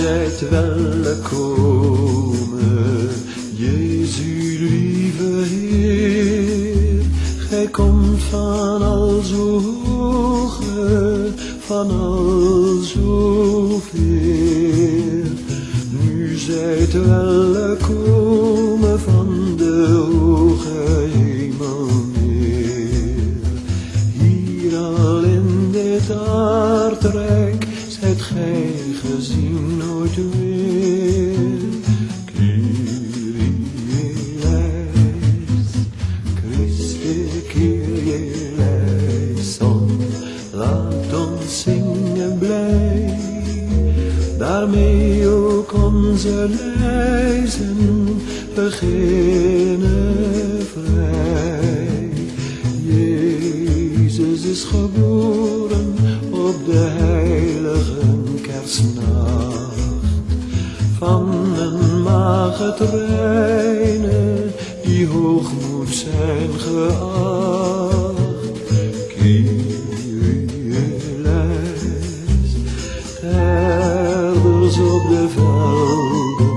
zijt welkom, Jezus lieve Heer. Gij komt van al zo hoge, van al zo ver. Nu zijt welkom van de hoge hemel neer. Hier al in dit aardrijk zijt gij gezien nooit weer. Kyrie eleison, Christe Kyrie eleison. Laat ons zingen blij, daarmee ook onze reizen beginnen vrij. Jezus is geboren op de heilige kerstnacht. Van een maagd reine, die hoog moet zijn geacht. Kyrie eleison, herders op de velden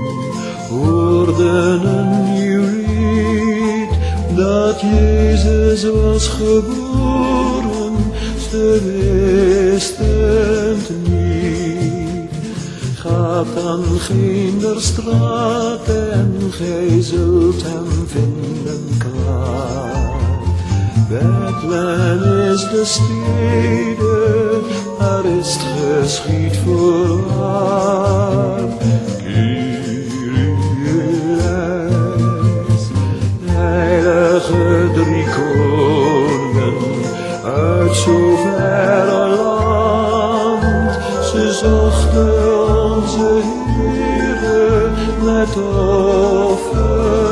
hoorden een nieuw lied, dat Jezus was geboren, ze wisten het niet. Gaat dan geen der straat en gij zult hem vinden klaar. Bethlehem is de stede, daar is het geschied voorwaar. Kyrie eleison, heilige drie koningen uit zo verre land. Ze zochten onze Heere met offer.